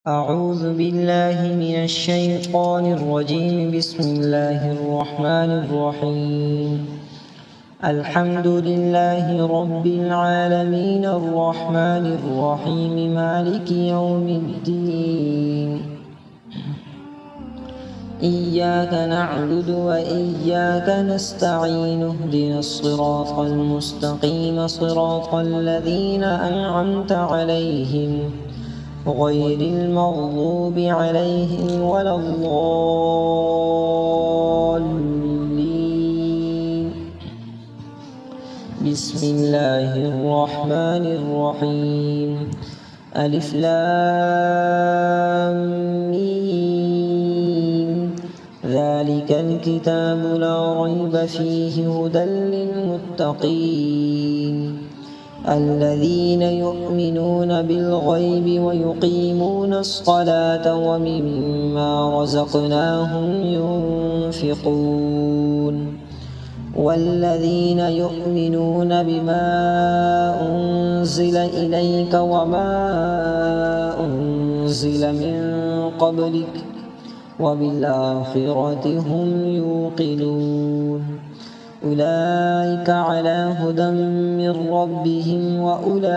أعوذ بالله من الشيطان الرجيم. بسم الله الرحمن الرحيم. الحمد لله رب العالمين الرحمن الرحيم مالك يوم الدين. إياك نعبد وإياك نستعين. اهدنا الصراط المستقيم صراط الذين أنعمت عليهم غير المغضوب عليهم ولا الضالين. بسم الله الرحمن الرحيم. ألف لام ميم. ذلك الكتاب لا ريب فيه هدى للمتقين الذين يؤمنون بالغيب ويقيمون الصلاة ومما رزقناهم ينفقون والذين يؤمنون بما أنزل إليك وما أنزل من قبلك وبالآخرة هم يوقنون أولئك على هدى من ربهم وأولئك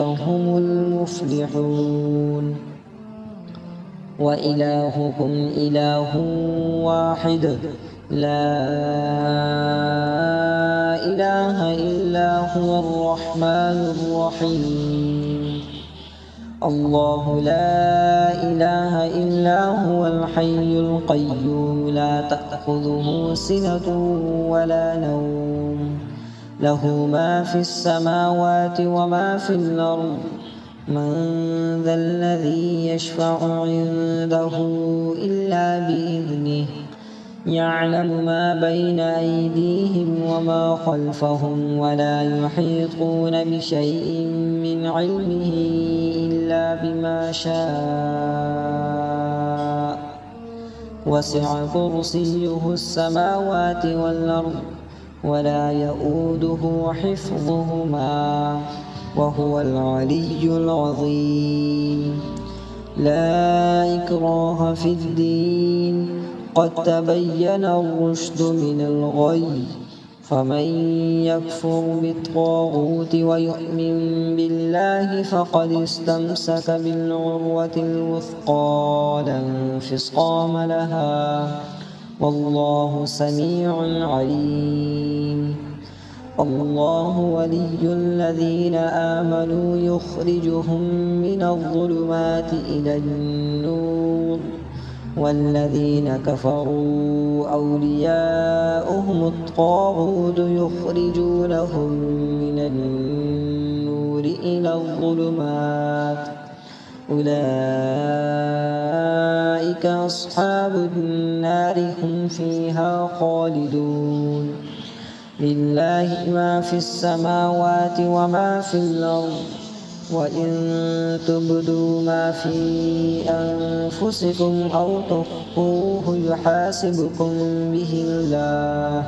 هم المفلحون. وإلهكم إله واحد لا إله إلا هو الرحمن الرحيم. الله لا إله إلا هو الحي القيوم لا تأخذه سنة ولا نوم له ما في السماوات وما في الأرض. من ذا الذي يشفع عنده إلا بإذنه يعلم ما بين أيديهم وما خلفهم ولا يحيطون بشيء من علمه إلا بما شاء وسع كرسيه السماوات والأرض ولا يؤوده حفظهما وهو العلي العظيم. لا إكراه في الدين قد تبين الرشد من الغي فمن يكفر بالطاغوت ويؤمن بالله فقد استمسك بالعروة الوثقى لا انفصام لها والله سميع عليم. الله ولي الذين آمنوا يخرجهم من الظلمات إلى النور والذين كفروا أولياؤهم الطاغوت يخرجونهم من النور إلى الظلمات أولئك أصحاب النار هم فيها خالدون. لله ما في السماوات وما في الأرض وإن تبدوا ما في أنفسكم أو تخفوه يحاسبكم به الله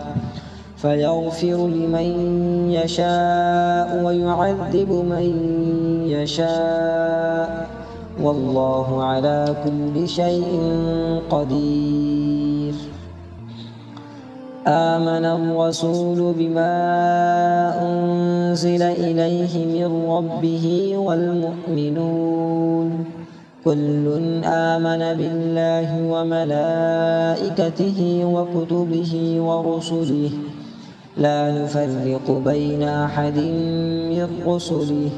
فيغفر لمن يشاء ويعذب من يشاء والله على كل شيء قدير. آمن الرسول بما أنزل إليه من ربه والمؤمنون كل آمن بالله وملائكته وكتبه ورسله لا نفرق بين أحد من رسله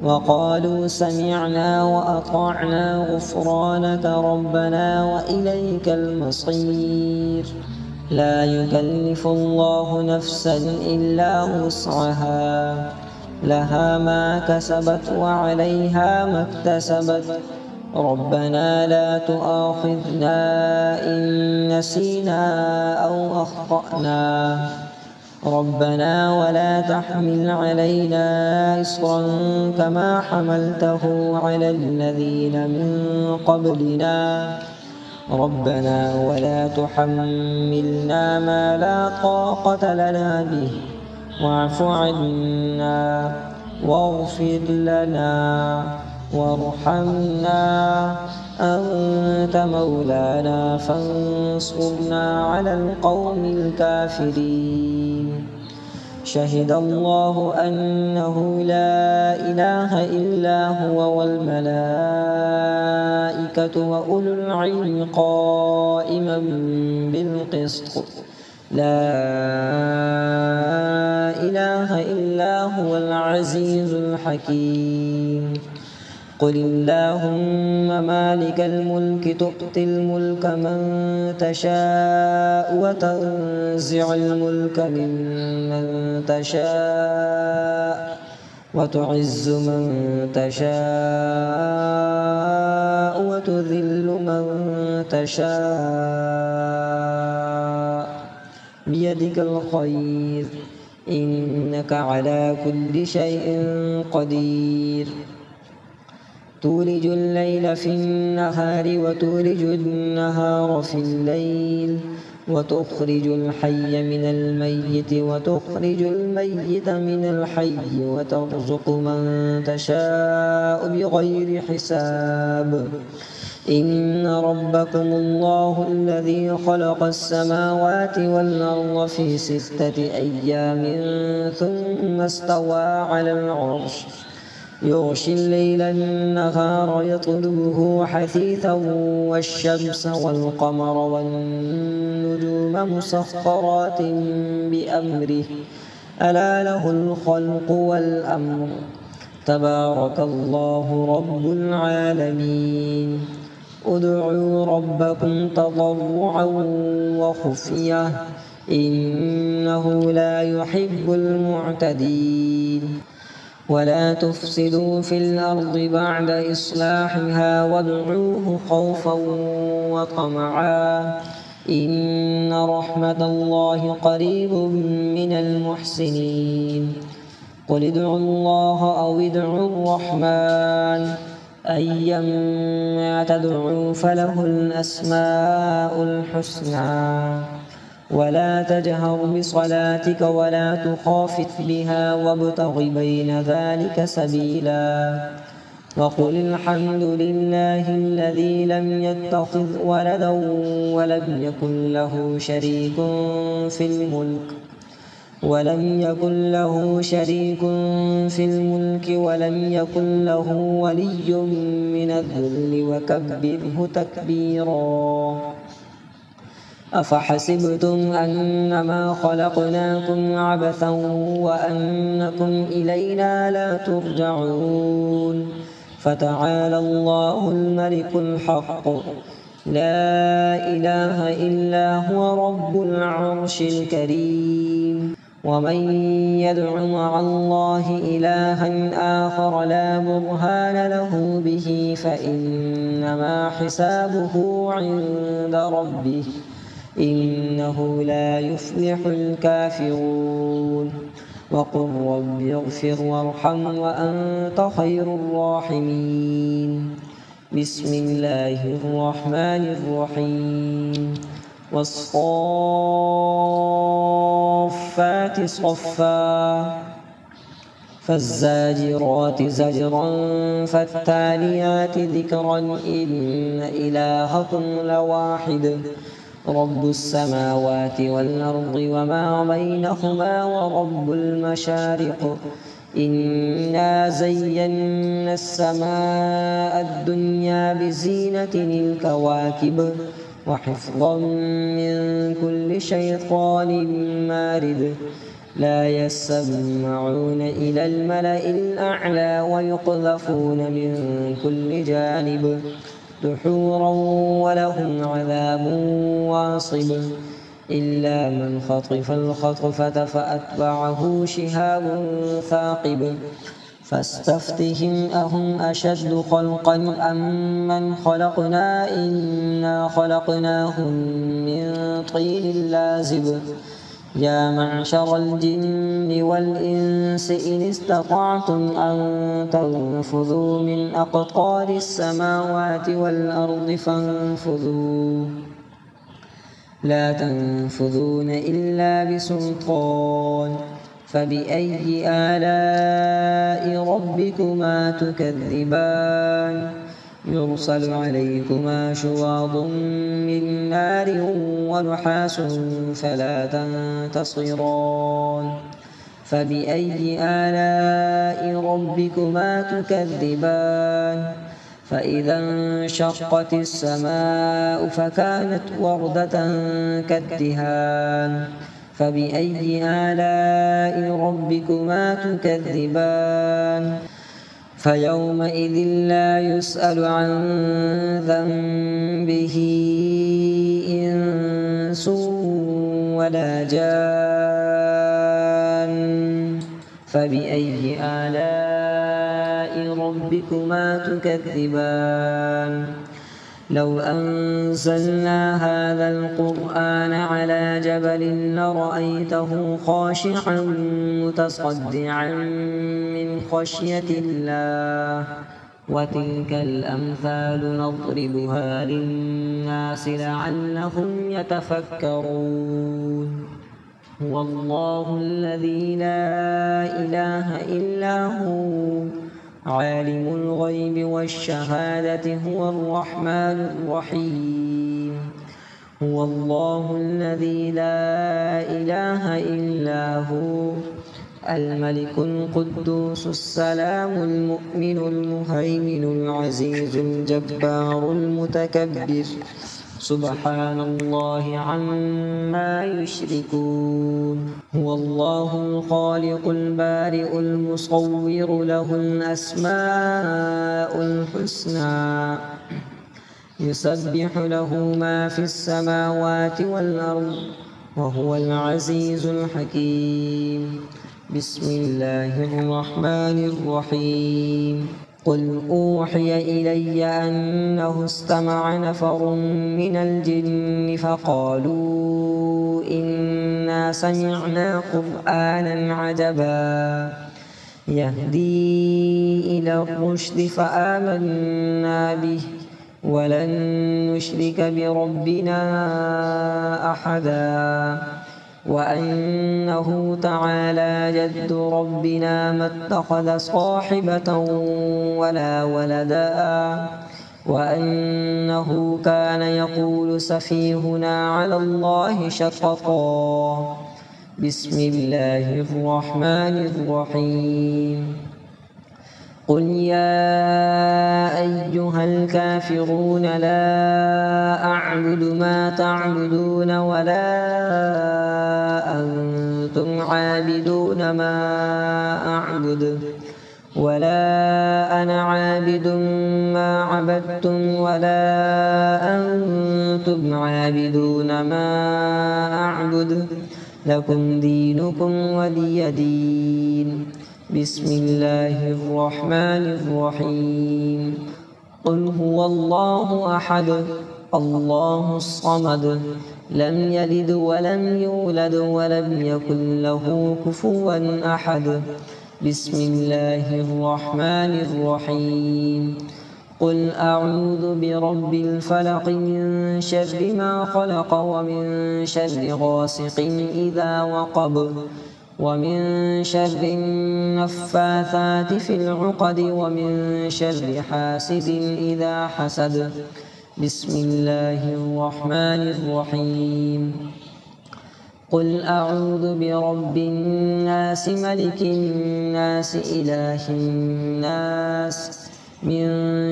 وقالوا سمعنا وأطعنا غفرانك ربنا وإليك المصير. لا يكلف الله نفسا إلا وسعها لها ما كسبت وعليها ما اكتسبت ربنا لا تؤاخذنا إن نسينا أو أخطأنا ربنا ولا تحمل علينا إصرا كما حملته على الذين من قبلنا ربنا ولا تحملنا ما لا طاقة لنا به واعف عنا واغفر لنا وارحمنا، أنت مولانا فانصرنا على القوم الكافرين. شهد الله أنه لا إله إلا هو والملائكة وأولو العلم قائما بالقسط، لا إله إلا هو العزيز الحكيم. قل اللهم مالك الملك تؤتي الملك من تشاء وتنزع الملك ممن تشاء وتعز من تشاء وتذل من تشاء بيدك الخير، إنك على كل شيء قدير. تولج الليل في النهار وتولج النهار في الليل، وتخرج الحي من الميت وتخرج الميت من الحي، وترزق من تشاء بغير حساب. إن ربكم الله الذي خلق السماوات والأرض في 6 أيام ثم استوى على العرش، يغشي الليل النهار يطلبه حثيثا، والشمس والقمر والنجوم مسخرات بأمره، ألا له الخلق والأمر، تبارك الله رب العالمين. ادعوا ربكم تضرعا وخفية، إنه لا يحب المعتدين. ولا تفسدوا في الأرض بعد إصلاحها وادعوه خوفا وطمعا، إن رحمة الله قريب من المحسنين. قل ادعوا الله أو ادعوا الرحمن، أيما تدعوا فله الأسماء الحسنى. ولا تجهر بصلاتك ولا تخافت بها وابتغ بين ذلك سبيلا. وقل الحمد لله الذي لم يتخذ ولدا ولم يكن له شريك في الملك ولم يكن له ولي من الذل وكبره تكبيرا. أفحسبتم أنما خلقناكم عبثا وأنكم إلينا لا ترجعون، فتعالى الله الملك الحق، لا إله إلا هو رب العرش الكريم. ومن يدع مع الله إلها آخر لا برهان له به فإنما حسابه عند ربه، إنه لا يفلح الكافرون. وقل رب اغفر وارحم وأنت خير الراحمين. بسم الله الرحمن الرحيم. والصافات صفا، فالزاجرات زجرا، فالتاليات ذكرا، إن إلهكم لواحد، رب السماوات والأرض وما بينهما ورب المشارق. إنا زينا السماء الدنيا بزينة الكواكب، وحفظا من كل شيطان مارد. لا يسمعون إلى الملأ الأعلى ويقذفون من كل جانب دحورا ولهم عذاب واصب. إلا من خطف الخطفة فأتبعه شهاب ثاقب. فاستفتهم أهم أشد خلقا أم من خلقنا إنا خلقناهم من طين لازب. يا معشر الجن والإنس إن استطعتم أن تنفذوا من أقطار السماوات والأرض فانفذوا، لا تنفذون إلا بسلطان. فبأي آلاء ربكما تكذبان يرسل عليكما شواظ من نار ونحاس فلا تنتصران فبأي آلاء ربكما تكذبان فإذا انشقت السماء فكانت وردة كالدهان فبأي آلاء ربكما تكذبان فيومئذ لا يسأل عن ذنبه إنس ولا جان فبأي آلاء ربكما تكذبان لو أنزلنا هذا القرآن على جبل لرأيته خاشعا متصدعا من خشية الله وتلك الأمثال نضربها للناس لعلهم يتفكرون هو الله الذي لا إله إلا هو عالم الغيب والشهادة هو الرحمن الرحيم هو الله الذي لا إله إلا هو الملك القدوس السلام المؤمن المهيمن العزيز الجبار المتكبر سبحان الله عما يشركون هو الله الخالق البارئ المصور له الأسماء الحسنى يسبح له ما في السماوات والأرض وهو العزيز الحكيم بسم الله الرحمن الرحيم قل أوحي إلي أنه استمع نفر من الجن فقالوا إنا سمعنا قرآنا عجبا يهدي إلى الرشد فآمنا به ولن نشرك بربنا أحدا وأنه تعالى جد ربنا ما اتخذ صاحبة ولا ولدا وأنه كان يقول سفيهنا على الله شططا بسم الله الرحمن الرحيم قل يا أيها الكافرون لا أعبد ما تعبدون ولا أنتم عابدون ما أعبد ولا أنا عابد ما عبدتم ولا أنتم عابدون ما أعبد لكم دينكم ولي دين بسم الله الرحمن الرحيم قل هو الله أحد الله الصمد لم يلد ولم يولد ولم يكن له كفوا أحد بسم الله الرحمن الرحيم قل أعوذ برب الفلق من شر ما خلق ومن شر غاسق إذا وقب ومن شر النفاثات في العقد ومن شر حاسد إذا حسد بسم الله الرحمن الرحيم قل أعوذ برب الناس ملك الناس إله الناس من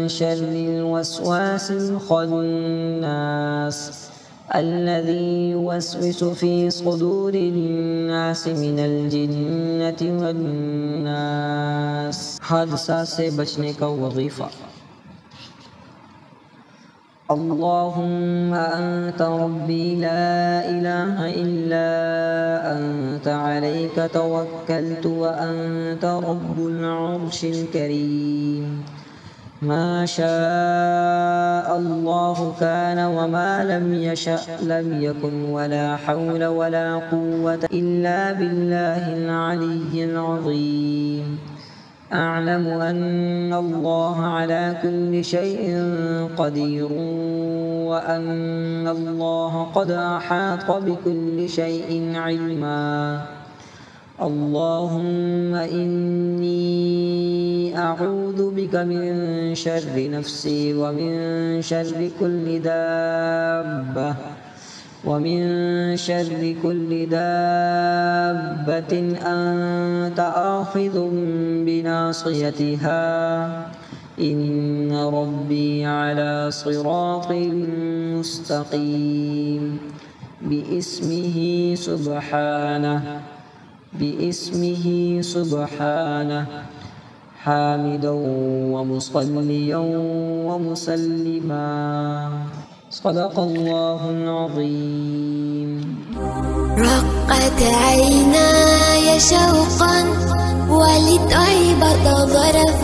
شر الوسواس الخناس الذي يوسوس في صدور الناس من الجنة والناس حادثات سے بچنے کا وظیفہ اللهم أنت ربي لا إله إلا أنت عليك توكلت وأنت رب العرش الكريم ما شاء الله كان وما لم يشأ لم يكن ولا حول ولا قوة إلا بالله العلي العظيم أعلم أن الله على كل شيء قدير وأن الله قد أحاط بكل شيء علما اللهم إني أعوذ بك من شر نفسي ومن شر كل دابة أنت آخذ بناصيتها إن ربي على صراط مستقيم باسمه سبحانه حامدا ومصليا ومسلما. صدق الله العظيم. رقت عيناي شوقا ولطيبة ظرفا